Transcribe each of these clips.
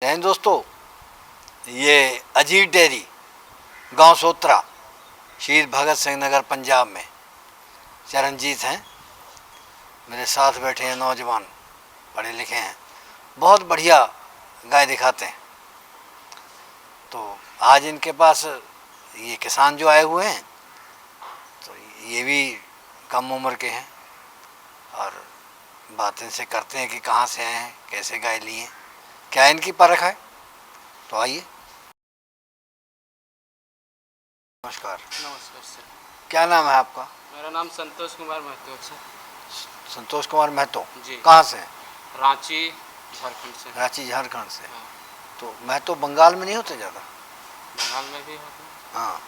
जय हिंद दोस्तों, ये अजीत डेयरी गांव सोत्रा शहीद भगत सिंह नगर पंजाब में चरणजीत हैं। मेरे साथ बैठे हैं नौजवान, पढ़े लिखे हैं, बहुत बढ़िया गाय दिखाते हैं। तो आज इनके पास ये किसान जो आए हुए हैं, तो ये भी कम उम्र के हैं और बात इनसे करते हैं कि कहाँ से आए हैं, कैसे गाय लिए हैं, क्या इनकी परख है। तो आइए। नमस्कार। नमस्कार सर। क्या नाम है आपका? मेरा नाम संतोष कुमार महतो है सर। संतोष कुमार महतो। जी। कहाँ से हैं? रांची झारखंड से। रांची झारखंड से। हाँ। तो महतो बंगाल में नहीं होते ज़्यादा? बंगाल में भी होते हैं। हाँ।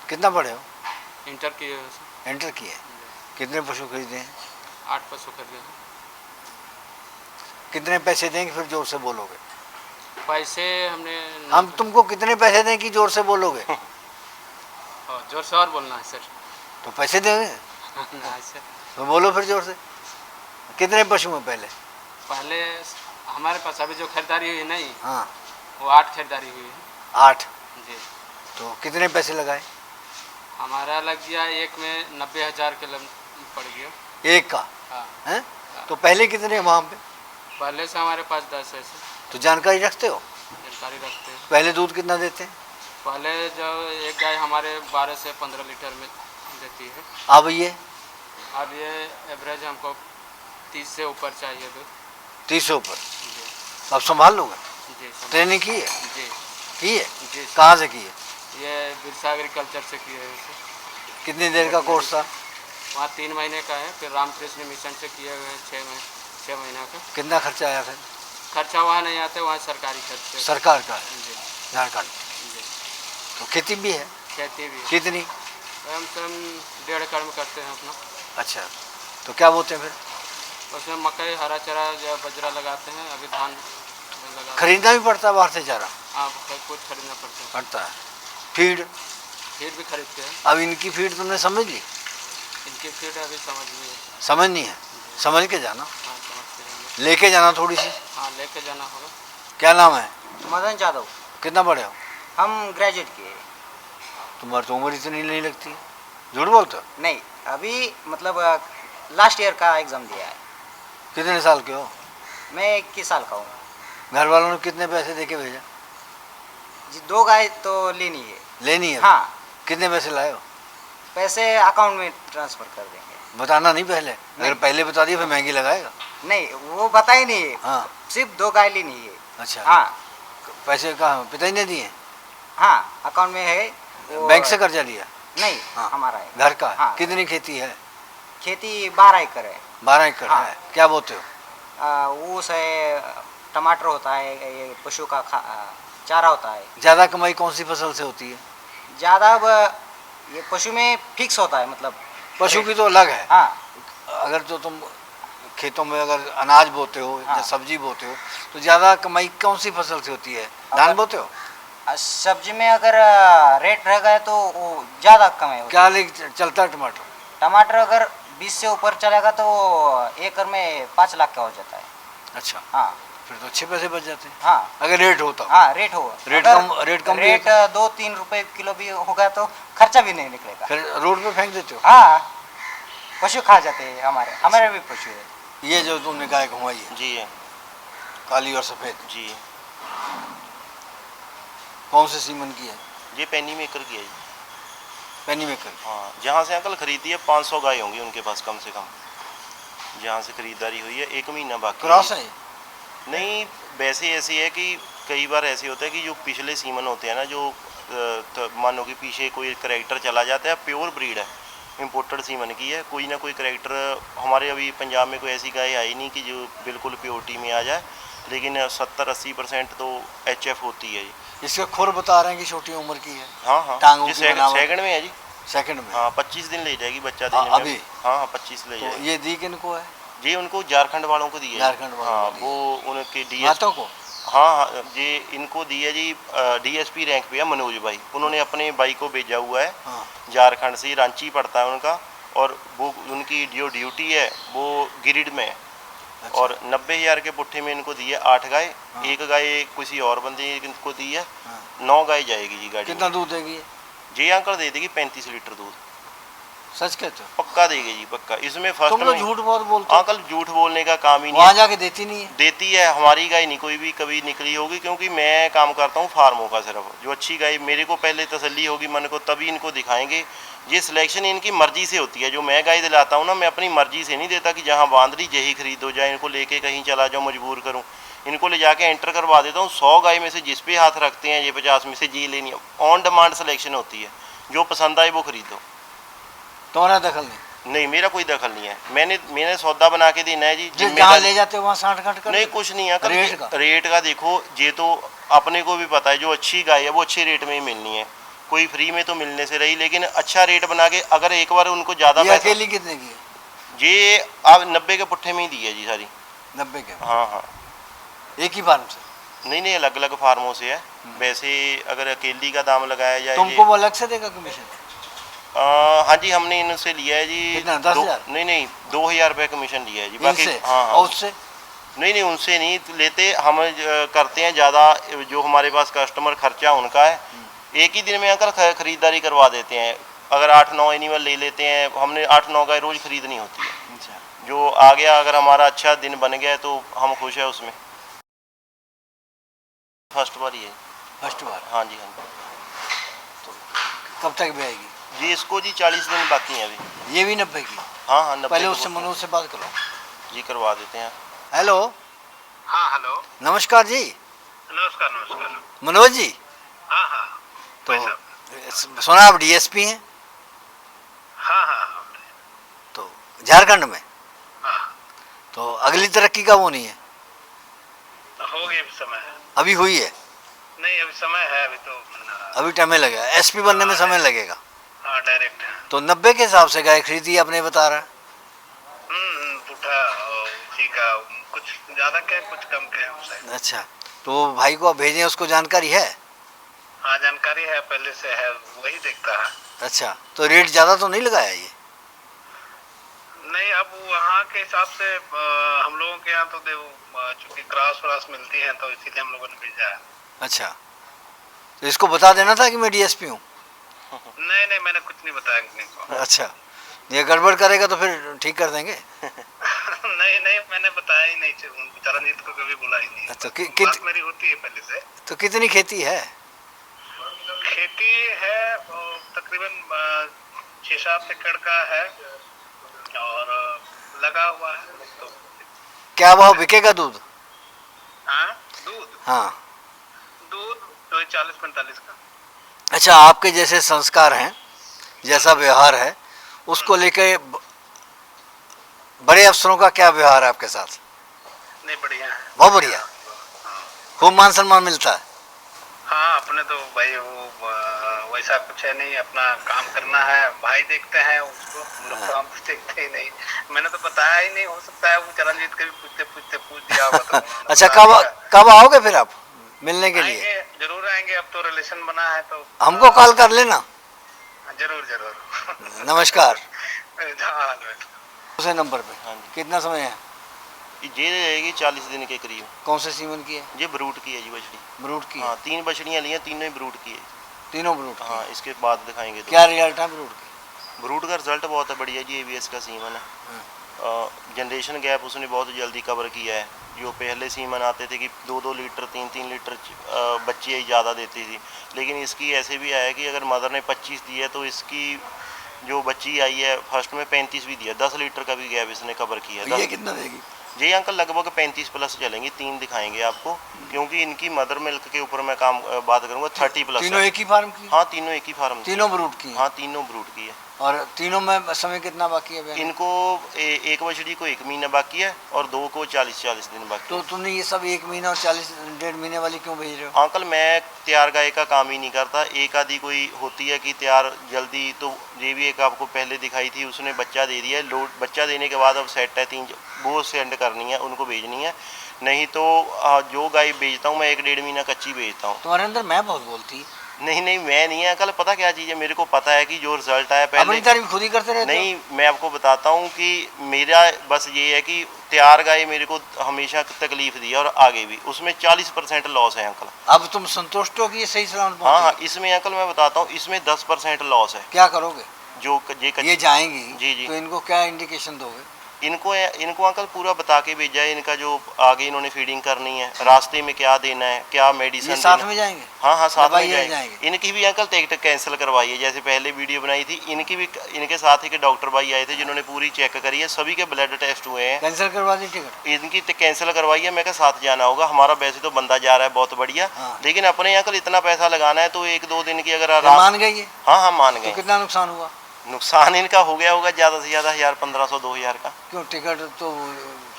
कितना पढ़े हो? इंटर किए हुए सर। इंटर किए। कितने पशु खरीदे हैं? 8 पशु खरीदे हैं। कितने पैसे देंगे फिर जोर से बोलोगे? पैसे हमने हम तुमको कितने पैसे दें कि जोर से बोलोगे? जोर से और बोलना है सर। तो पैसे देंगे नहीं सर। तो बोलो फिर जोर से। कितने पशु हैं पहले? पहले हमारे पास अभी जो खरीदारी हुई नहीं, हाँ, वो 8 खरीदारी हुई है। 8। जी। तो कितने पैसे लगाए? हमारा लग गया एक में 90,000 के पड़ गया एक का? हाँ। हैं? तो पहले कितने वहाँ पे? पहले से हमारे पास 10 है सर। तो जानकारी रखते हो? जानकारी रखते हैं। पहले दूध कितना देते हैं? पहले जो एक गाय हमारे 12 से 15 लीटर में देती है। अब अब ये एवरेज हमको 30 से ऊपर चाहिए दूध। 30 से ऊपर? जी। अब संभाल लोगे? जी सर। ट्रेनिंग की है? जी। की है? जी। कहाँ से की है? ये बिरसा एग्रीकल्चर से किए हैं सर। कितनी देर का कोर्स था? वहाँ 3 महीने का है, फिर रामकृष्ण मिशन से किए हुए हैं 6 महीना का। कितना खर्चा आया फिर? खर्चा वहाँ नहीं आता, वहाँ सरकारी खर्च। सरकार का? जी। झारखंड। जी। तो खेती भी है? खेती भी है। कितनी? हम 1.5 एकड़ में करते हैं अपना। अच्छा। तो क्या बोते हैं फिर? उसमें मकई, हरा चारा या बजरा लगाते हैं। अभी धान लगा। खरीदना भी पड़ता है बाहर से चारा? हाँ, कुछ खरीदना पड़ता है। फीड? फीड भी खरीदते हैं। अब इनकी फीड तुमने समझ ली? इनकी फीड अभी समझ नहीं है। समझ नहीं है? समझ के जाना, हाँ, समझते हैं। लेके जाना थोड़ी सी। हाँ, लेके जाना होगा। क्या नाम है? मदन यादव। कितना बड़े हो? हम ग्रेजुएट किए। तुम्हारी तो उम्र इतनी नहीं लगती। झूठ बोलते हो? नहीं, अभी मतलब लास्ट ईयर का एग्ज़ाम दिया है। कितने साल के हो? मैं 21 साल का हूँ। घर वालों ने कितने पैसे दे के भेजा? जी, 2 गाय तो लेनी है। लेनी है? हाँ। कितने पैसे लाए हो? पैसे अकाउंट में ट्रांसफ़र कर देंगे। बताना नहीं पहले? अगर पहले बता दिया फिर महंगी लगाएगा। नहीं, वो पता ही नहीं है। हाँ। सिर्फ 2 गाय लेनी है। अच्छा। हाँ। पैसे कहाँ पिताजी ने दिए? हाँ, अकाउंट में है। बैंक से कर्जा लिया? नहीं। हाँ। हमारा है। घर का? हाँ। कितनी खेती है? खेती 12 एकड़ है। 12 एकड़ हाँ। है। क्या बोते हो? ऊस है, टमाटर होता है, ये पशु का चारा होता है। ज़्यादा कमाई कौन सी फसल से होती है? ज़्यादा ये पशु में फिक्स होता है, मतलब पशु की तो अलग है। हाँ। अगर तो तुम खेतों में अगर अनाज बोते हो या हाँ। सब्जी बोते हो तो ज़्यादा कमाई कौन सी फसल से होती है? धान बोते हो? सब्जी में अगर रेट रह गए तो वो ज़्यादा कमाई होती क्या ले चलता है टमाटर? है। टमाटर अगर 20 से ऊपर चलेगा तो एकड़ में 5 लाख का हो जाता है। अच्छा। हाँ। फिर तो अच्छे पैसे बच जाते हैं। हाँ। अगर रेट होता। हाँ, रेट होगा। रेट अगर कम भी रेट 2-3 रुपए किलो भी होगा तो खर्चा भी नहीं निकलेगा। फिर रोड पे फेंक देते हो? हाँ, पशु खा जाते हैं। हमारे भी पशु है। ये जो तुमने गाय घुमाई है जी है। काली और सफ़ेद, जी कौन से सीमन की है? ये पेनी मेकर की है जी। पेनी मेकर? हाँ, जहाँ से अंकल खरीदी है 500 गाय होंगी उनके पास कम से कम, जहाँ से खरीदारी हुई है। 1 महीना बाकी क्रॉस है? नहीं, वैसे ऐसी है कि कई बार ऐसे होता है कि जो पिछले सीमन होते हैं ना, जो मानो कि पीछे कोई करैक्टर चला जाता है, प्योर ब्रीड है, इम्पोर्टेड सीमन की है। कोई ना कोई करैक्टर हमारे अभी पंजाब में कोई ऐसी गाय आई नहीं कि जो बिल्कुल प्योरिटी में आ जाए, लेकिन 70-80% तो HF होती है जी। इसका खुर बता रहे हैं कि छोटी उम्र की है। हाँ हाँ, टांगों ये की बनावट। सेकंड में है जी। सेकंड में? हाँ, 25 दिन ले जाएगी बच्चा हाँ, देने में। अभी? हाँ, 25 ले तो जाएगी। ये दी किनको है? जी उनको झारखंड वालों को दी है। झारखंड वालों हाँ, को दी वो उनके DSP। हाथों को? हाँ हाँ, ये इनको दी है जी। DSP रैंक पे है मनोज भाई, उन्होंने अपने भाई को भेजा हुआ है। हाँ। झारखंड से, रांची पड़ता है उनका, और वो उनकी जो ड्यूटी है वो गिरिड में है। और 90,000 के पुट्ठे में इनको दी है 8 गाय। हाँ। एक गाय किसी और बंदे को दी है, हाँ। 9 गाय जाएगी जी गाड़ी कितना में। दूध देगी ये? जी अंकल दे देगी 35 लीटर दूध, सच कहते हो? पक्का देगी जी पक्का। इसमें फर्स्ट तुम लोग में झूठ बहुत बोलते हो। अंकल झूठ बोलने का काम ही नहीं वहाँ है। जाके देती नहीं है। देती है, हमारी गाय नहीं कोई भी कभी निकली होगी, क्योंकि मैं काम करता हूँ फार्मों का। सिर्फ जो अच्छी गाय मेरे को पहले तसल्ली होगी मन को, तभी इनको दिखाएंगे। ये सिलेक्शन इनकी मर्जी से होती है। जो मैं गाय दिलाता हूँ ना, मैं अपनी मर्जी से नहीं देता कि जहाँ बांध ली यही खरीदो, जाए इनको लेके कहीं चला जाओ मजबूर करूँ। इनको ले जाके एंटर करवा देता हूँ। 100 गाय में से जिस पे हाथ रखते हैं ये 50 में से जी लेनी है। ऑन डिमांड सिलेक्शन होती है, जो पसंद आए वो खरीदो। तुम्हारा दखल नहीं? नहीं, मेरा कोई दखल नहीं है। मैंने सौदा बना के देना है जी। जो जहाँ जिम्मेदारी ले जाते हो वहाँ साठ घाट कर नहीं, देते? कुछ नहीं है अंकल। रेट का? रेट का देखो, ये तो अपने को भी पता है, जो अच्छी गाय है वो अच्छे रेट में ही मिलनी है। कोई फ्री में तो मिलने से रही, लेकिन अच्छा रेट बना के अगर एक बार उनको ज़्यादा ये पैसा। अकेली कितने की है? ये अब 90 के पुट्ठे में ही दी है जी सारी। 90 के? हाँ हाँ। एक ही फार्म से? नहीं नहीं, अलग अलग फार्मों से है। वैसे अगर अकेली का दाम लगाया जाए तुमको वो अलग से देगा कमीशन? हाँ जी, हमने इनसे लिया है जी। कितना, 10,000? नहीं नहीं, 2,000 रुपये कमीशन लिया है जी। बाकी इनसे? हाँ हाँ। और उससे? नहीं नहीं, उनसे नहीं लेते हम। करते हैं ज़्यादा, जो हमारे पास कस्टमर खर्चा उनका है। एक ही दिन में आकर खरीदारी करवा देते हैं। अगर 8-9 एनिमल ले लेते हैं, हमने 8-9 गाय रोज़ खरीदनी होती है। अच्छा। जो आ गया, अगर हमारा अच्छा दिन बन गया तो हम खुश है उसमें। फर्स्ट बार ही है। फर्स्ट बार? हाँ जी हाँ तो कब तक भी आएगी? जी। जी इसको जी 40 दिन बाकी हैं अभी। ये भी 90 की? हाँ हाँ, 90 पहले के उससे बोलते मनोज से बात करो। हैं। जी करवा देते हैं। हेलो। हाँ हेलो, नमस्कार जी। नमस्कार नमस्कार। मनोज जी, हाँ हाँ तो भाई साहब। सुना आप डीएसपी हैं? हाँ हाँ हाँ तो झारखंड में हाँ, तो अगली तरक्की का वो नहीं है? होगी अभी समय है। अभी हुई है? नहीं अभी समय है, अभी तो अभी टाइम लगेगा, एसपी बनने में समय लगेगा। हाँ डायरेक्ट। तो 90 के हिसाब से गाय खरीदी आपने बता रहा है? पुठा और उसी का कुछ ज़्यादा क्या कुछ कम क्या है। अच्छा, तो भाई को आप भेजें, उसको जानकारी है? हाँ जानकारी है, पहले से है, वही देखता है। अच्छा, तो रेट ज़्यादा तो नहीं लगाया ये? नहीं, अब वहाँ के हिसाब से हम लोगों के यहाँ तो चूँकि क्रॉस व्रास मिलती है तो इसीलिए हम लोगों ने भेजा है। अच्छा, तो इसको बता देना था कि मैं डीएसपी हूँ। नहीं नहीं, मैंने कुछ नहीं बताया किसी को। अच्छा, ये गड़बड़ करेगा तो फिर ठीक कर देंगे। नहीं नहीं, मैंने बताया ही नहीं, चरणजीत को कभी बोला ही नहीं। अच्छा, बात मेरी होती है पहले से। तो कितनी खेती है? खेती है तकरीबन 6-7 एकड़ का है और लगा हुआ है। तो क्या भाव बिकेगा दूध? हाँ दूध हाँ। दूध तो 40-45 का। अच्छा, आपके जैसे संस्कार हैं, जैसा व्यवहार है, उसको लेके बड़े अफसरों का क्या व्यवहार है आपके साथ? नहीं बढ़िया है, बहुत बढ़िया, खूब मान सम्मान मिलता है। हाँ अपने तो भाई वो वैसा कुछ है नहीं, अपना काम करना है, भाई देखते हैं उसको, हम लोग तो हम देखते ही नहीं। मैंने तो बताया ही नहीं, हो सकता है वो चरणजीत के भी पूछते पूछते पूछ दिया होगा तो उन्होंने अच्छा, बता दिया। कब आओगे फिर आप मिलने के लिए? आएंगे, जरूर आएंगे, अब तो रिलेशन बना है तो हमको कॉल कर लेना। जरूर जरूर। नमस्कार। हाँ, दूसरे नंबर पे हाँ जी। कितना समय है? ये रहेगी 40 दिन के करीब। कौन से सीमन की है? ये ब्रूट की है जी बछड़ी। ब्रूड की है? हाँ 3 बछड़ियाँ ली हैं, तीनों ही ब्रूट की है। तीनों ब्रूड की? हाँ इसके बाद दिखाएंगे तो। क्या रिजल्ट है ब्रूड की? ब्रूट का रिजल्ट बहुत है बढ़िया जी। एबीएस का सीमन है। जनरेशन गैप उसने बहुत जल्दी कवर किया है। जो पहले सीमन आते थे कि 2-2 लीटर 3-3 लीटर बच्चे ही ज़्यादा देती थी, लेकिन इसकी ऐसे भी आया कि अगर मदर ने 25 दी है तो इसकी जो बच्ची आई है फर्स्ट में 35 भी दिया। 10 लीटर का भी गैप इसने कवर किया है। ये कितना देगी? जी अंकल लगभग 35 प्लस चलेंगी। 3 दिखाएंगे आपको, क्योंकि इनकी मदर मिल्क के ऊपर मैं काम बात करूंगा। 30 प्लस तीनों है। एक ही फार्म की? हाँ तीनों एक ही फार्म की। तीनों ब्रूड की? हाँ तीनों ब्रूट की है। और तीनों में समय कितना बाकी है? इनको एक बछड़ी को 1 महीना बाकी है और 2 को 40-40 दिन बाकी तो है। तुमने ये सब 1 महीना और 40 1.5 महीने वाली क्यों भेज रहे हो? अंकल मैं तैयार गाय का काम ही नहीं करता। एक आधी कोई होती है कि तैयार जल्दी, तो ये भी एक आपको पहले दिखाई थी, उसने बच्चा दे दिया है। लोड बच्चा देने के बाद अब सेट है 3, वो सेंड करनी है, उनको भेजनी है। नहीं तो जो गाय बेचता हूँ मैं 1-1.5 महीना कच्ची बेचता हूँ। तुम्हारे अंदर मैं बहुत बोलती, नहीं नहीं, मैं नहीं है अंकल, पता क्या चीज़ है, मेरे को पता है कि जो रिजल्ट आया अपनी पहले। तारीफ खुद ही करते रहते हो? नहीं, मैं आपको बताता हूँ कि मेरा बस ये है कि तैयार गाय मेरे को हमेशा तकलीफ दी है और आगे भी, उसमें 40% लॉस है अंकल। अब तुम संतुष्ट हो कि ये सही सलामत हाँ हाँ, पहुंचेगी? इसमें अंकल मैं बताता हूँ, इसमें 10% लॉस है। क्या करोगे? जो ये जाएंगी जी जी, तो इनको क्या इंडिकेशन दोगे? इनको अंकल पूरा बता के भेजा है, इनका जो आगे इन्होंने फीडिंग करनी है, रास्ते में क्या देना है, क्या मेडिसिन ये साथ में जाएंगे? हाँ हाँ, साथ में दवाइयाँ जाएंगे। इनकी भी अंकल टिकट कैंसिल करवाई है, जैसे पहले वीडियो बनाई थी, इनकी भी इनके साथ ही के डॉक्टर भाई आए थे जिन्होंने पूरी चेक करी है, सभी के ब्लड टेस्ट हुए हैं। कैंसिल करवा दी टिकट? इनकी कैंसिल करवाई है, मैं क्या साथ जाना होगा, हमारा वैसे तो बंदा जा रहा है बहुत बढ़िया। हाँ। लेकिन अपने अंकल इतना पैसा लगाना है तो 1-2 दिन की अगर ये आराम। मान गई है? हाँ हाँ, मान तो गए। कितना नुकसान हुआ? नुकसान इनका हो गया होगा ज़्यादा से ज़्यादा 1000-1500-2000 का। क्यों, टिकट तो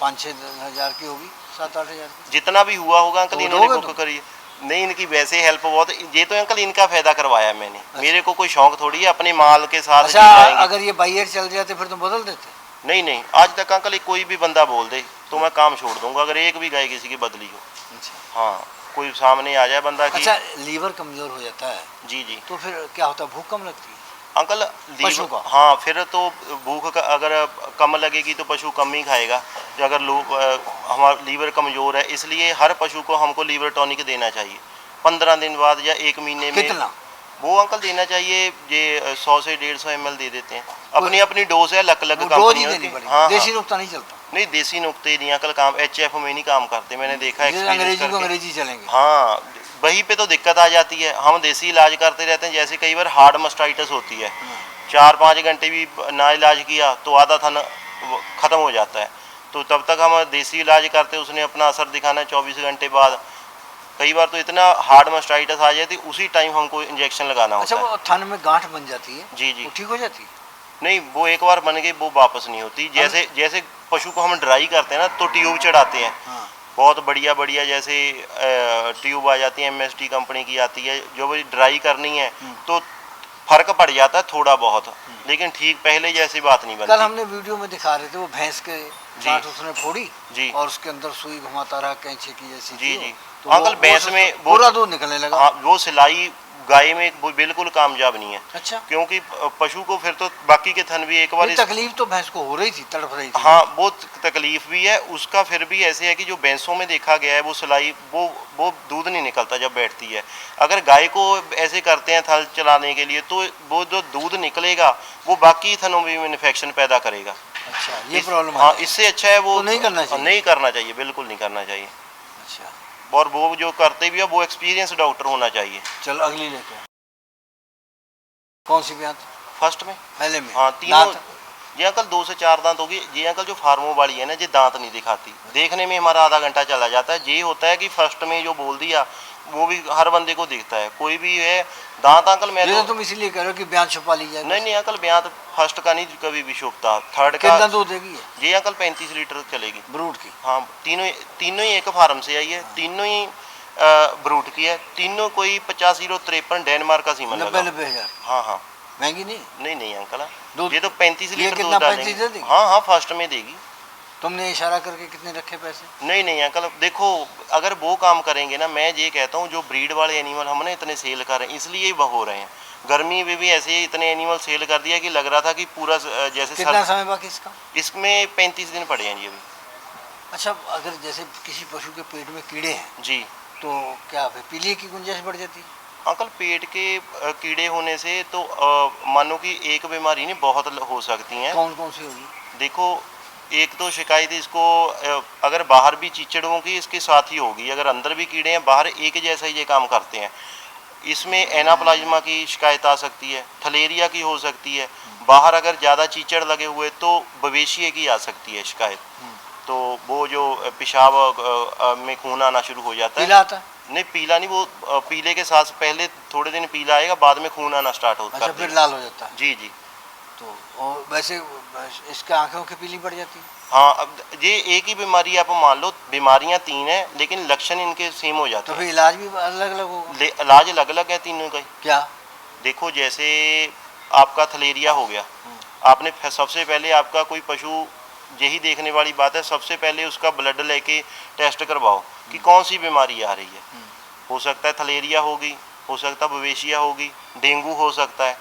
5-6 हज़ार की होगी, 7-8 हज़ार की। जितना भी हुआ होगा अंकल तो इन्होंने दोगे बुक करी है। नहीं, इनकी वैसे हेल्प बहुत, ये तो अंकल इनका फायदा करवाया मैंने, मेरे को कोई शौक थोड़ी है, अपने माल के साथ अच्छा, जी जाएंगे। अगर ये बाई एयर चल जाते फिर तुम बदल देते? नहीं नहीं, आज तक अंकल कोई भी बंदा बोल दे तो मैं काम छोड़ दूंगा, अगर एक भी गाय किसी की बदली हो। अच्छा हाँ, कोई सामने आ जाए बंदा की। अच्छा, लीवर कमजोर हो जाता है जी जी तो फिर क्या होता है, भूख कम लगती है? अंकल, पशु का? हाँ, फिर तो भूख अगर कम लगेगी तो पशु कम ही खाएगा। जो अगर हमारा लीवर कमज़ोर है, इसलिए हर पशु को हमको लीवर टॉनिक देना चाहिए 15 दिन बाद या 1 महीने में। कितना? वो अंकल देना चाहिए, ये 100 से 150 ml दे देते हैं, अपनी अपनी डोज है, अलग अलग वो डोज ही कंपनियों देनी की। पड़ेगी, हाँ देसी हाँ। नुक्ता नहीं चलता? नहीं, देसी नुक्ते नहीं अंकल, काम HF में नहीं काम करते, मैंने देखा जैसे एक्सपीरियंस अंग्रेजी को करके। अंग्रेजी चलेंगे। हाँ, वहीं पे तो दिक्कत आ जाती है, हम देसी इलाज करते रहते हैं, जैसे कई बार हार्ड मास्टाइटिस होती है, 4-5 घंटे भी ना इलाज किया तो आधा थन ख़त्म हो जाता है, तो तब तक हम देसी इलाज करते, उसने अपना असर दिखाना 24 घंटे बाद। कई बार तो इतना हार्ड मास्टाइटिस आ जाती, उसी टाइम हमको इंजेक्शन लगाना अच्छा, होता है। वो थन में गांठ बन जाती है, जी जी। वो ठीक हो जाती है? नहीं, वो एक बार बन गई वो वापस नहीं होती। जैसे जैसे पशु को हम ड्राई करते हैं ना तो ट्यूब चढ़ाते हैं, हाँ। बहुत बढ़िया बढ़िया, जैसे ट्यूब आ जाती है, MST कंपनी की आती है, जो भी ड्राई करनी है तो फर्क पड़ जाता है थोड़ा बहुत, लेकिन ठीक पहले जैसी बात नहीं कल बनती। हमने वीडियो में दिखा रहे थे, वो भैंस के गांठ उसने फोड़ी जी। और उसके अंदर सुई घुमाता रहा कैंची की जैसी जी थी जी। तो अंकल, भैंस में वो पूरा दूध निकलने लगा। हाँ, वो सिलाई गाय में वो बिल्कुल कामयाब नहीं है, अच्छा, क्योंकि पशु को फिर तो बाकी के थन भी एक बार ये तकलीफ तो भैंस को हो रही थी, तड़प रही थी। हाँ, वो तकलीफ भी है उसका, फिर भी ऐसे है कि जो भैंसों में देखा गया है वो सिलाई वो दूध नहीं निकलता जब बैठती है। अगर गाय को ऐसे करते हैं थल चलाने के लिए तो वो जो दूध निकलेगा वो बाकी थनों में इन्फेक्शन पैदा करेगा। अच्छा, ये प्रॉब्लम हाँ, है। इससे अच्छा है वो तो नहीं करना चाहिए? नहीं करना चाहिए, बिल्कुल नहीं करना चाहिए। अच्छा, और वो जो करते भी है वो एक्सपीरियंस डॉक्टर होना चाहिए। चलो अगली लेते हैं। कौन सी ब्यात? फर्स्ट में पहले में? हाँ, तीनों। दांत? ये अंकल 2 से 4 दांत होगी। ये अंकल जो फार्मो वाली है ना, ये दांत नहीं दिखाती, देखने में हमारा आधा घंटा चला जाता है। ये होता है कि फर्स्ट में जो बोल दिया वो भी हर बंदे को दिखता है, कोई भी है दांत अंकल। मैं ये तो तुम इसीलिए कह रहे हो कि ब्यात छुपा ली जाए? नहीं नहीं अंकल, ब्यात फर्स्ट का नहीं कभी भी शोभता, थर्ड का। कितना दूध देगी ये? ये अंकल 35 लीटर चलेगी ब्रूड की? हाँ, तीनों ही एक फार्म से आई है, तीनों ही ब्रूट की है, तीनों कोई 85-53 डेनमार्क का सीमन लगा। 90 हज़ार? हाँ हाँ। महंगी नहीं? नहीं नहीं अंकल, दूध ये तो 35 ये लीटर कितना, दूध 35 डालेंगे। देगी? हाँ हाँ, फर्स्ट में देगी। तुमने इशारा करके कितने रखे पैसे? नहीं नहीं अंकल, देखो अगर वो काम करेंगे ना, मैं ये कहता हूँ जो ब्रीड वाले एनिमल हम ना इतने सेल कर रहे हैं, इसलिए ही हो रहे हैं। गर्मी में भी ऐसे ही इतने एनिमल सेल कर दिया कि लग रहा था कि पूरा जैसे कितना समय बाकी इसका? इसमें 35 दिन पड़े हैं जी अभी। अच्छा, अगर जैसे किसी पशु के पेट में कीड़े हैं जी तो क्या फिर पीलिया की गुंजाइश बढ़ जाती है? अंकल, पेट के कीड़े होने से तो मानो कि एक बीमारी नहीं, बहुत हो सकती हैं। कौन कौन सी होगी? देखो, एक तो शिकायत इसको अगर बाहर भी चीचड़ों की इसके साथ ही होगी, अगर अंदर भी कीड़े हैं बाहर एक जैसा ही ये काम करते हैं। इसमें एनाप्लाज्मा की शिकायत आ सकती है, थलेरिया की हो सकती है, बाहर अगर ज़्यादा चीचड़ लगे हुए तो बवेशिए की आ सकती है शिकायत। तो वो जो पेशाब में खून आना शुरू हो जाता है। पीला आता है? नहीं, पीला नहीं, वो पीले के साथ पहले थोड़े दिन पीला आएगा, बाद में खून आना स्टार्ट होता है। अच्छा, फिर लाल हो जाता है? जी जी। तो और वैसे इसके आंखों की पीली पड़ जाती है? हाँ, अब ये एक ही बीमारी आप मान लो, बीमारियां 3 हैं लेकिन लक्षण इनके सेम हो जाते तो हैं। फिर इलाज भी अलग अलग होगा? इलाज अलग अलग है तीनों का। क्या? देखो, जैसे आपका थलेरिया हो गया, आपने सबसे पहले आपका कोई पशु, यही देखने वाली बात है, सबसे पहले उसका ब्लड लेके टेस्ट करवाओ कि कौन सी बीमारी आ रही है। हो सकता है थलेरिया होगी, हो सकता है बवेशिया होगी, डेंगू हो सकता है।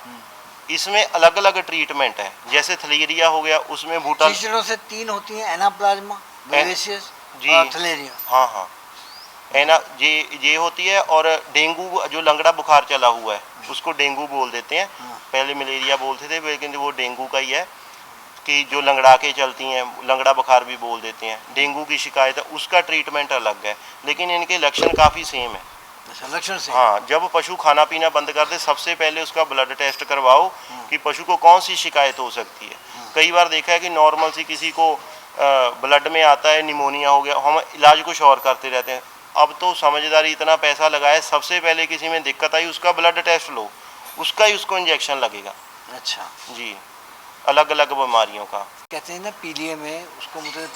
इसमें अलग अलग ट्रीटमेंट है, जैसे थलेरिया हो गया उसमें बूटा। चीचड़ों से 3 होती हैं, एनाप्लाज्मा, बेवेशियस जी और थलेरिया। हाँ हाँ, एना ये होती है। और डेंगू जो लंगड़ा बुखार चला हुआ है उसको डेंगू बोल देते हैं। पहले मलेरिया बोलते थे लेकिन वो डेंगू का ही है कि जो लंगड़ा के चलती हैं, लंगड़ा बुखार भी बोल देते हैं। डेंगू की शिकायत है, उसका ट्रीटमेंट अलग है, लेकिन इनके लक्षण काफ़ी सेम है। अच्छा, लक्षण से। हाँ, जब पशु खाना पीना बंद कर दे सबसे पहले उसका ब्लड टेस्ट करवाओ कि पशु को कौन सी शिकायत हो सकती है। कई बार देखा है कि नॉर्मल सी किसी को ब्लड में आता है, निमोनिया हो गया, हम इलाज कुछ और करते रहते हैं। अब तो समझदारी, इतना पैसा लगाया, सबसे पहले किसी में दिक्कत आई उसका ब्लड टेस्ट लो, उसका ही उसको इंजेक्शन लगेगा। अच्छा, जी, अलग अलग बीमारियों का। कहते हैं ना पीलिए में उसको मतलब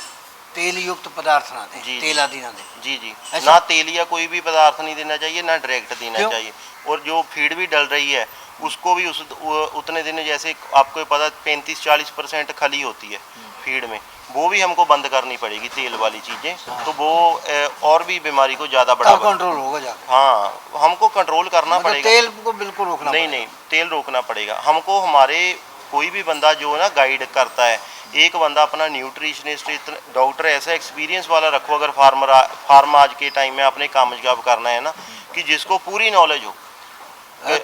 तेल युक्त पदार्थ ना दें, जी, तेल आदि ना दें। जी जी, ऐसा? ना तेल या कोई भी पदार्थ नहीं देना चाहिए, ना डायरेक्ट देना क्यों? चाहिए। और जो फीड भी डल रही है उसको भी उतने दिन, जैसे आपको पता 35-40% खली होती है फीड में, वो भी हमको बंद करनी पड़ेगी तेल वाली चीज़ें। तो वो और भी बीमारी को ज़्यादा तब बढ़ावा। कंट्रोल होगा जाके। हाँ, हमको कंट्रोल करना मतलब पड़ेगा। तेल को बिल्कुल रोकना नहीं पड़ेगा। नहीं, तेल रोकना पड़ेगा हमको। हमारे कोई भी बंदा जो ना गाइड करता है, एक बंदा अपना न्यूट्रिशनिस्ट डॉक्टर ऐसा एक्सपीरियंस वाला रखो, अगर फार्म आज के टाइम में अपने कामयाब करना है ना, कि जिसको पूरी नॉलेज हो।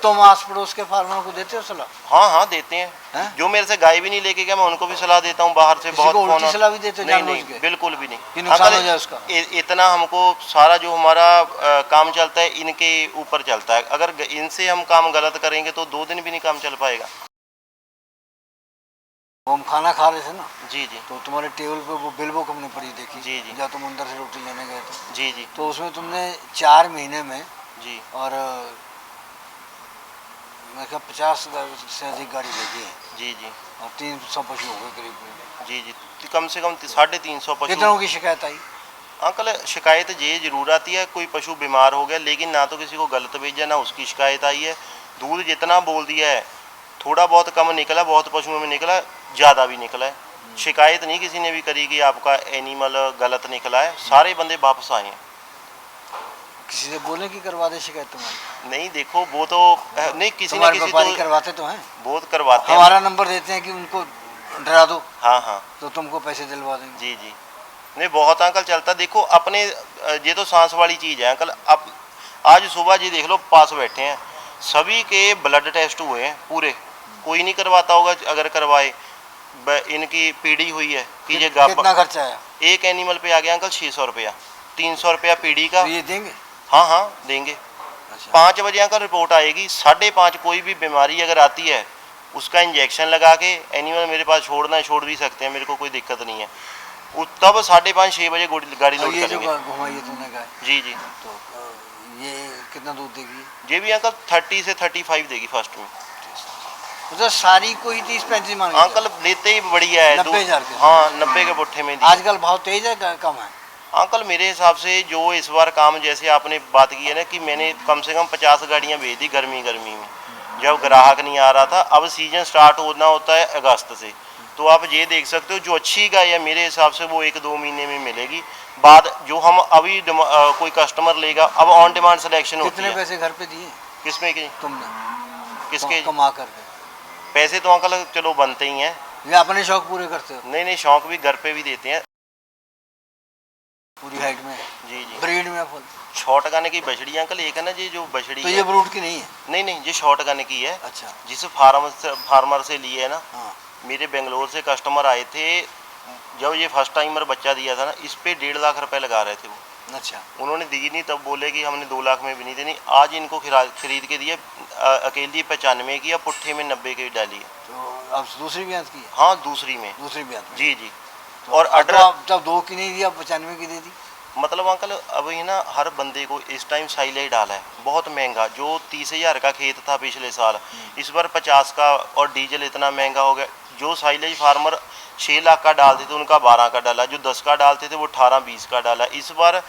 तुम आस पड़ोस के फार्मर को देते हो सलाह? हाँ हाँ, देते हैं। हैं? जो मेरे से गाय भी नहीं लेके गया मैं उनको भी सलाह देता हूँ, बाहर से किसी बहुत को उल्टी फोन। सलाह भी देते हो नहीं जानबूझ नहीं, के? बिल्कुल भी नहीं। कि नुकसान अंकल, हो जाए उसका? इतना हमको सारा जो हमारा काम चलता है इनके ऊपर चलता है। अगर इनसे हम काम गलत करेंगे तो 2 दिन भी नहीं काम चल पाएगा। वो हम खाना खा रहे थे ना, जी जी तो तुम्हारे टेबल पे वो बिल बुक हमने पड़ी देखी। जी, जी। जब तुम अंदर से रोटी लेने गए थे, जी जी तो उसमें तुमने 4 महीने में जी और मैं क्या 50 से अधिक गाड़ी भेजी है जी जी और 300 पशु हो गए करीब। जी जी, कम से कम 350 पशु। कितनों की शिकायत आई? अंकल, शिकायत ये जरूर आती है कोई पशु बीमार हो गया, लेकिन ना तो किसी को गलत भेजा, ना उसकी शिकायत आई है। दूध जितना बोल दिया है, थोड़ा बहुत कम निकला, बहुत पशुओं में निकला, ज़्यादा भी निकला है। शिकायत नहीं किसी ने भी करी कि आपका एनिमल गलत निकला है। सारे बंदे वापस आए हैं। किसी से बोले कि करवा दे शिकायत तुम्हारी? नहीं, देखो वो तो नहीं, किसी न तुम्हारे किसी व्यापारी तो करवाते तो हैं। बहुत करवाते हैं। हमारा नंबर देते हैं कि उनको डरा दो हाँ हाँ तो तुमको पैसे दिलवा देंगे। जी जी, नहीं बहुत अंकल चलता। देखो अपने ये तो सांस वाली चीज़ है अंकल। आप आज सुबह जी देख लो, पास बैठे हैं, सभी के ब्लड टेस्ट हुए हैं पूरे। कोई नहीं करवाता होगा, अगर करवाए इनकी पीढ़ी हुई है कि ये कितना खर्चा आया? एक एनिमल पे आ गया अंकल 600 रुपया, 300 रुपया पीढ़ी का। तो ये देंगे? हाँ हाँ देंगे। अच्छा। 5 बजे अंकल रिपोर्ट आएगी, 5:30 कोई भी बीमारी अगर आती है उसका इंजेक्शन लगा के एनिमल मेरे पास छोड़ना है, छोड़ भी सकते हैं, मेरे को कोई दिक्कत नहीं है। तब 5:30-6 बजे गाड़ी और लोड ये जो करेंगे। घुमाइए तुमने गाय, जी जी, तो ये कितना दूध देगी? ये भी अंकल 30 से 35 देगी फर्स्ट में। मतलब सारी कोई 30-35 मांग अंकल लेते ही बढ़िया है। 90,000 के? हाँ, 90 के पुट्ठे में दी। आजकल भाव तेज है कम है? अंकल मेरे हिसाब से जो इस बार काम, जैसे आपने बात की है ना कि मैंने कम से कम 50 गाड़ियाँ भेज दी गर्मी में, जब ग्राहक नहीं आ रहा था। अब सीजन स्टार्ट होना होता है अगस्त से, तो आप ये देख सकते हो जो अच्छी गाय है मेरे हिसाब से वो 1-2 महीने में मिलेगी। बाद जो हम अभी कोई कस्टमर लेगा, अब ऑन डिमांड सिलेक्शन होती कितने है। पैसे घर पे दिए किसमें की? तुमने किसके? कमा करके? पैसे तो अंकल चलो बनते ही हैं। या अपने शौक पूरे करते हो? नहीं नहीं, शौक भी घर पे भी देते हैं। पूरी हाइट में? जी जी, ब्रीड में फुल? शॉर्ट गन की बछड़ी अंकल एक है ना, ये जो बछड़ी तो है, ये ब्रूड की नहीं है? नहीं नहीं, ये शॉर्ट गन की है। अच्छा। जिस फार्मर से लिए है ना, हाँ। मेरे बेंगलोर से कस्टमर आए थे, जब ये फर्स्ट टाइमर बच्चा दिया था ना, इस पे 1.5 लाख रुपए लगा रहे थे वो। अच्छा। उन्होंने दी नहीं, तब बोले कि हमने 2 लाख में भी नहीं देनी। आज इनको खरीद के दिए, अकेली 95 की, या पुट्ठे में 90 की डाली है। तो अब दूसरी ब्याज की है? हाँ, दूसरी में। दूसरी ब्याज में? जी जी। तो और अब अडर तो आप जब 2 की नहीं दी, अब 95 की दे दी? मतलब अंकल अभी ना हर बंदे को इस टाइम साइलेज डाला है बहुत महंगा। जो 30,000 का खेत था पिछले साल, इस बार 50 का, और डीजल इतना महंगा हो गया। जो साइलेज फार्मर 6 लाख का डालते थे उनका 12 का डाला, जो 10 का डालते थे वो 18-20 का डाला। इस बार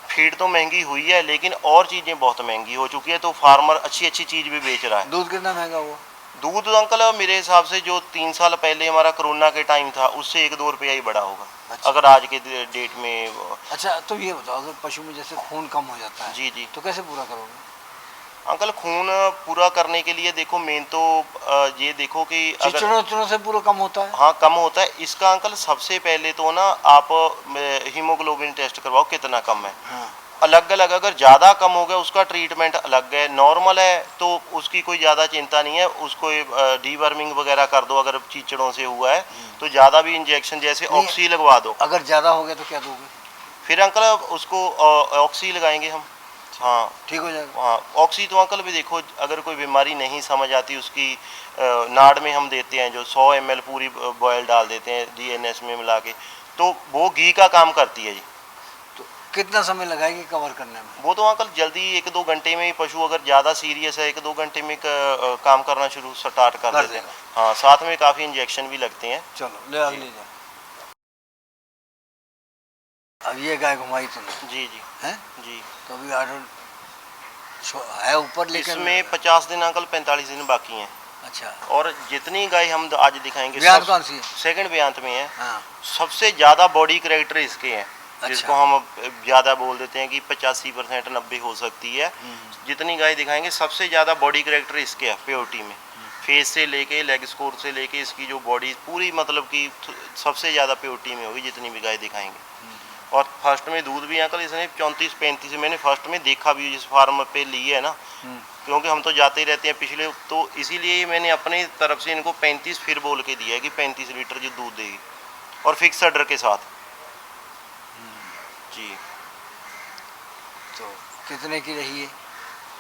फीड तो महंगी हुई है, लेकिन और चीज़ें बहुत महंगी हो चुकी है, तो फार्मर अच्छी चीज़ भी बेच रहा है। दूध कितना महंगा हुआ? दूध अंकल मेरे हिसाब से जो 3 साल पहले हमारा कोरोना के टाइम था, उससे 1-2 रुपया ही बढ़ा होगा। अच्छा। अगर आज के डेट में। अच्छा, तो ये बताओ, अगर पशु में जैसे खून कम हो जाता है, जी जी, तो कैसे पूरा करोगे? अंकल खून पूरा करने के लिए देखो मेन तो ये देखो कि अगर चिचड़ों से पूरा कम होता है। हाँ कम होता है इसका अंकल। सबसे पहले तो ना आप हीमोग्लोबिन टेस्ट करवाओ कितना कम है। हाँ। अलग अलग, अगर ज़्यादा कम हो गया उसका ट्रीटमेंट अलग है। नॉर्मल है तो उसकी कोई ज़्यादा चिंता नहीं है, उसको डीवर्मिंग वगैरह कर दो। अगर चीचड़ों से हुआ है तो ज़्यादा भी इंजेक्शन जैसे नहीं, ऑक्सी लगवा दो। अगर ज़्यादा हो गया तो क्या दोगे? फिर अंकल उसको ऑक्सी लगाएंगे हम। हाँ ठीक हो जाएगा। हाँ ऑक्सी तो अंकल भी देखो अगर कोई बीमारी नहीं समझ आती उसकी नाड़ में हम देते हैं जो 100 ml पूरी बॉयल डाल देते हैं DNS में मिला के, तो वो घी का काम करती है जी। तो कितना समय लगाएगी कवर करने में? वो तो अंकल जल्दी 1-2 घंटे में ही पशु अगर ज़्यादा सीरियस है 1-2 घंटे में काम करना स्टार्ट कर देते हैं। हाँ साथ में काफ़ी इंजेक्शन भी लगते हैं। चलो ले अगली जा। अब ये गाय घुमाई तुमने? जी जी हैं? जी। तो अभी ऑर्डर है ऊपर, लेकिन इसमें 50 दिन अंकल 45 दिन बाकी हैं। अच्छा। और जितनी गाय हम आज दिखाएंगे ब्याज कौन सी है? सेकंड ब्यांत में है। हाँ। सबसे ज़्यादा बॉडी करेक्टर इसके हैं। अच्छा। जिसको हम ज़्यादा बोल देते हैं कि 85% 90 हो सकती है। जितनी गाय दिखाएंगे सबसे ज़्यादा बॉडी करेक्टर इसके है प्योरिटी में। फेस से लेके लेग स्कोर से लेके इसकी जो बॉडी पूरी मतलब कि सबसे ज़्यादा प्योरिटी में होगी जितनी भी गाय दिखाएंगे। और फर्स्ट में दूध भी अंकल इसने 34-35 मैंने फर्स्ट में देखा भी जिस फार्म पे ली है ना, क्योंकि हम तो जाते ही रहते हैं पिछले, तो इसीलिए मैंने अपनी तरफ से इनको 35 फिर बोल के दिया है कि 35 लीटर जो दूध देगी और फिक्स ऑर्डर के साथ। जी। तो कितने की रही है?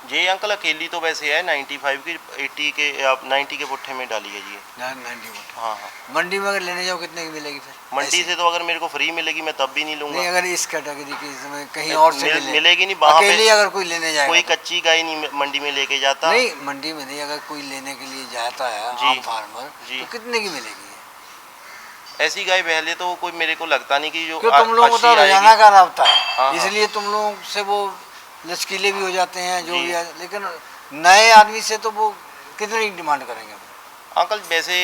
ये अंकल अकेली तो वैसे है 95 की, 80 के 90 के पुट्ठे में डाली है जी। 90। हाँ हाँ। मंडी में अगर लेने जाओ कितने की मिलेगी फिर? मंडी से तो अगर मेरे को फ्री मिलेगी मैं तब भी नहीं लूंगा। नहीं, अगर इस कैटेगरी की इसमें कहीं और से मिलेगी नहीं। वहाँ अकेली पे अगर कोई लेने जाएगा कोई तो? कच्ची गाय नहीं मंडी में लेके जाता। नहीं, मंडी में नहीं, अगर कोई लेने के लिए जाता है जी। आम फार्मर जी। तो कितने की मिलेगी? ऐसी गाय पहले तो कोई मेरे को लगता नहीं कि जो क्यों, तुम लोगों को अच्छी तो रोजाना आएगी। का रास्ता है, हाँ, इसलिए तुम लोगों से वो लचकीले भी हो जाते हैं जो जी। भी है, लेकिन नए आदमी से तो वो कितनी डिमांड करेंगे? अंकल वैसे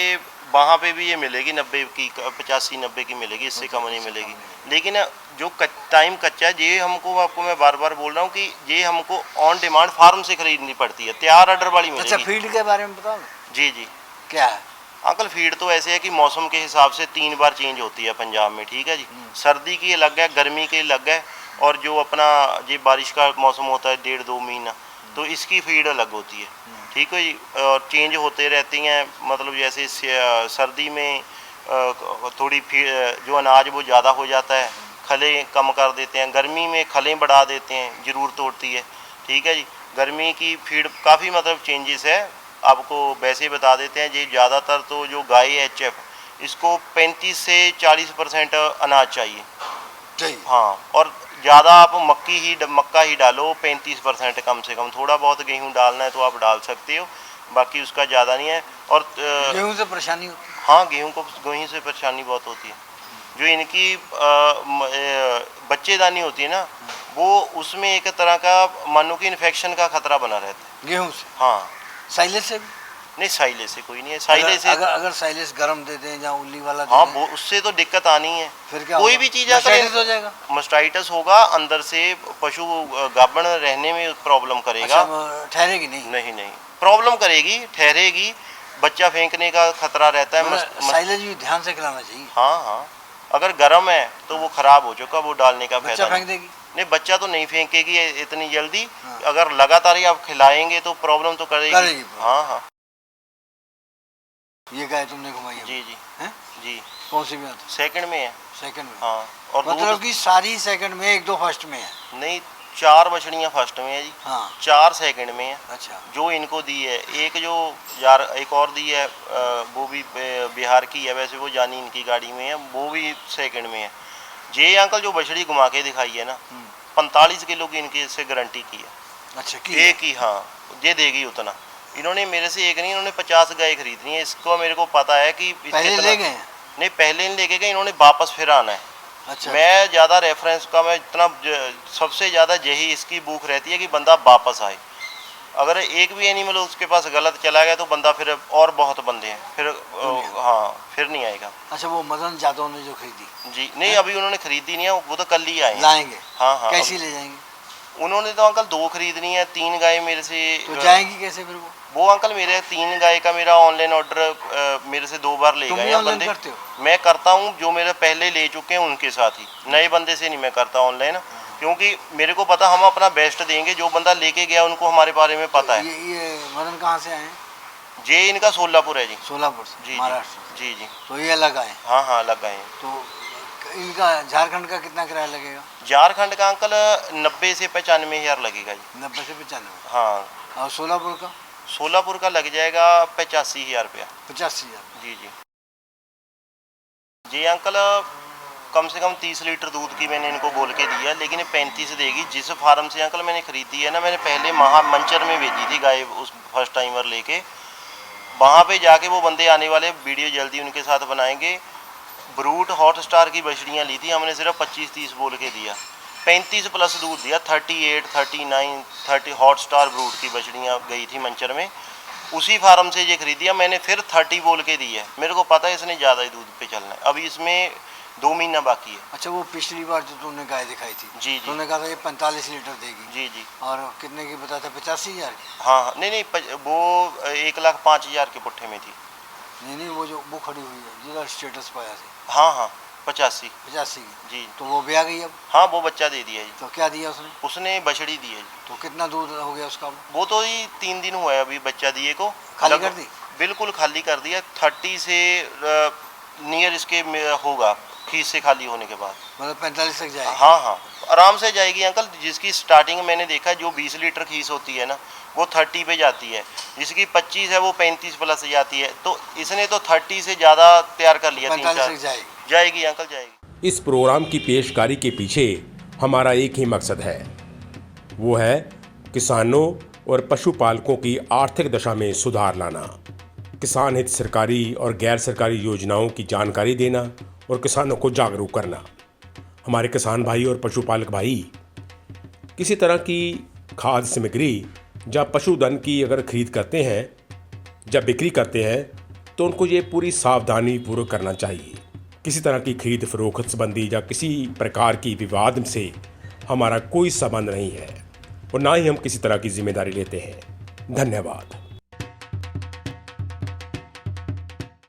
वहाँ पे भी ये मिलेगी 90 की, 85-90 की मिलेगी, इससे कम नहीं मिलेगी। लेकिन जो टाइम कच्चा है ये हमको, आपको मैं बार बार बोल रहा हूँ कि ये हमको ऑन डिमांड फार्म से खरीदनी पड़ती है, तैयार ऑर्डर वाली मिलेगी। अच्छा, फीड के बारे में बताओ। जी जी। क्या है? अंकल फीड तो ऐसे है कि मौसम के हिसाब से 3 बार चेंज होती है पंजाब में, ठीक है जी। सर्दी की अलग है, गर्मी की अलग है, और जो अपना ये बारिश का मौसम होता है 1.5-2 महीना, तो इसकी फीड अलग होती है, ठीक है जी। और चेंज होते रहती हैं, मतलब जैसे सर्दी में थोड़ी फीड जो अनाज वो ज़्यादा हो जाता है, खलें कम कर देते हैं, गर्मी में खलें बढ़ा देते हैं, ज़रूरत होती है, ठीक है जी। गर्मी की फीड काफ़ी मतलब चेंजेस है। आपको वैसे ही बता देते हैं, ये ज़्यादातर तो जो गाय है HF इसको 35 से 40% अनाज चाहिए। हाँ, और ज़्यादा आप मक्का ही डालो 35% कम से कम। थोड़ा बहुत गेहूं डालना है तो आप डाल सकते हो, बाकी उसका ज़्यादा नहीं है। और गेहूं से परेशानी होती है? हाँ, गेहूं से परेशानी बहुत होती है। जो इनकी बच्चेदानी होती है ना, वो उसमें एक तरह का मानो कि इन्फेक्शन का खतरा बना रहता है गेहूं से? हाँ। साइलेज से भी? नहीं, साइले से कोई नहीं है। साइले से अगर साइलेज गर्म दे दें या उल्ली वाला दे हाँ, दें, वो उससे तो दिक्कत आनी है। फिर क्या कोई होगा? भी चीज़ मास्टाइटिस हो जाएगा? मास्टाइटिस होगा, अंदर से पशु गाभण रहने में प्रॉब्लम करेगा। अच्छा, ठहरेगी नहीं? नहीं, प्रॉब्लम करेगी, ठहरेगी, बच्चा फेंकने का खतरा रहता है। साइलेज भी ध्यान से खिलाना चाहिए। हाँ, अगर गर्म है तो वो खराब हो चुका, वो डालने का बच्चा फायदा फेंक देगी? नहीं, बच्चा तो नहीं फेंकेगी इतनी जल्दी। अगर लगातार ही आप खिलाएंगे तो प्रॉब्लम तो करेगी। हाँ। ये गाय तुमने घुमाई है? जी जी हैं? जी। कौन सी में? सेकंड में है। सेकंड में? हाँ। और मतलब कि सारी सेकंड में, 1-2 फर्स्ट में है? नहीं, 4 बछड़ियाँ फर्स्ट में है जी। हाँ। 4 सेकंड में है। अच्छा। जो इनको दी है, एक जो यार एक और दी है, वो भी बिहार की है, वैसे वो जानी इनकी गाड़ी में है, वो भी सेकंड में है। ये अंकल जो बछड़ी घुमा के दिखाई है ना, 45 किलो की इनकी से गारंटी की है। अच्छा, एक ही। हाँ, ये देगी उतना। इन्होंने मेरे से एक नहीं, इन्होंने 50 गाय खरीदनी है। इसको मेरे को पता है कि पहले ले गए हैं? नहीं, पहले नहीं लेके गए, इन्होंने वापस फिर आना है। अच्छा। मैं ज़्यादा रेफरेंस का, मैं इतना सबसे ज़्यादा यही इसकी भूख रहती है कि बंदा वापस आए। अगर एक भी एनिमल उसके पास गलत चला गया तो बंदा फिर, और बहुत बंदे हैं फिर, हाँ, फिर नहीं आएगा। अच्छा, वो मदन जादव ने जो खरीदी? जी नहीं, अभी उन्होंने खरीदी नहीं है, वो तो कल ही आए लाएंगे? हाँ। कैसी ले जाएंगे? उन्होंने तो अंकल 2 खरीदनी है, 3 गाय मेरे से। तो जाएगी कैसे फिर वो? अंकल मेरे 3 गाय का मेरा ऑनलाइन ऑर्डर मेरे से 2 बार ले तुम गए भी हैं ऑनलाइन बंदे। करते हो? मैं करता हूँ, जो मेरे पहले ले चुके हैं उनके साथ ही, नए बंदे से नहीं मैं करता ऑनलाइन, क्योंकि मेरे को पता हम अपना बेस्ट देंगे, जो बंदा लेके गया उनको हमारे बारे में पता है। ये मदन कहाँ से आए हैं? ये इनका सोलापुर है जी। सोलापुर से, जी महाराष्ट्र। जी जी। तो ये अलग आए? हाँ अलग आए हैं। तो इनका झारखंड का कितना किराया लगेगा? झारखंड का अंकल 90 से 95 हज़ार लगेगा जी। 90 से 95। हाँ। और सोलापुर का? सोलापुर का लग जाएगा 85 हज़ार रुपया। 85 हज़ार? जी जी जी अंकल, कम से कम 30 लीटर दूध की मैंने इनको बोल के दिया, लेकिन 35 देगी। जिस फार्म से अंकल मैंने खरीदी है ना, मैंने पहले मंचर में भेजी थी गाय, उस फर्स्ट टाइमर लेके। वहाँ पे जाके वो बंदे आने वाले, वीडियो जल्दी उनके साथ बनाएंगे। ब्रूट हॉट स्टार की बछड़ियाँ ली थी हमने, सिर्फ 25-30 बोल के दिया, 35 प्लस दूध दिया। 38, 39, 30 हॉट स्टार ब्रूट की बछड़ियाँ गई थी मंचर में, उसी फार्म से ये खरीदिया मैंने, फिर 30 बोल के दी है। मेरे को पता है इसने ज़्यादा ही दूध पे चलना है, अभी इसमें 2 महीना बाकी है। अच्छा, वो पिछली बार जो तुमने गाय दिखाई थी, जी तुमने कहा था ये 45 लीटर देगी। जी जी। और कितने की बताया था? 85 हज़ार की? हाँ नहीं, वो 1,05,000 के पुट्ठे में थी। नहीं, वो खड़ी हुई है जिधर स्टेटस पाया था। हाँ 85 की। जी। तो वो ब्याह गई अब? हाँ, वो बच्चा दे दिया जी। तो क्या दिया उसने? उसने बछड़ी दी है जी। तो कितना दूध हो गया उसका? वो तो ही 3 दिन हुआ है अभी बच्चा दिए को। खाली कर दी? बिल्कुल खाली कर दिया। 30 से नियर इसके होगा खीस से खाली होने के बाद, मतलब 45 तक जाएगी? हाँ आराम से जाएगी अंकल। जिसकी स्टार्टिंग मैंने देखा, जो 20 लीटर खीस होती है ना, वो 30 पे जाती है। जिसकी 25 है वो 35 प्लस जाती है। तो इसने तो 30 से ज़्यादा तैयार कर लिया। 45 तक जाएगी अंकल, जाएगी। इस प्रोग्राम की पेशकारी के पीछे हमारा एक ही मकसद है, वो है किसानों और पशुपालकों की आर्थिक दशा में सुधार लाना, किसान हित सरकारी और गैर सरकारी योजनाओं की जानकारी देना और किसानों को जागरूक करना। हमारे किसान भाई और पशुपालक भाई किसी तरह की खाद्य सामग्री या पशुधन की अगर खरीद करते हैं या बिक्री करते हैं, तो उनको ये पूरी सावधानी पूर्वक करना चाहिए। किसी तरह की खरीद फरोख्त संबंधी या किसी प्रकार की विवाद से हमारा कोई संबंध नहीं है और ना ही हम किसी तरह की जिम्मेदारी लेते हैं। धन्यवाद।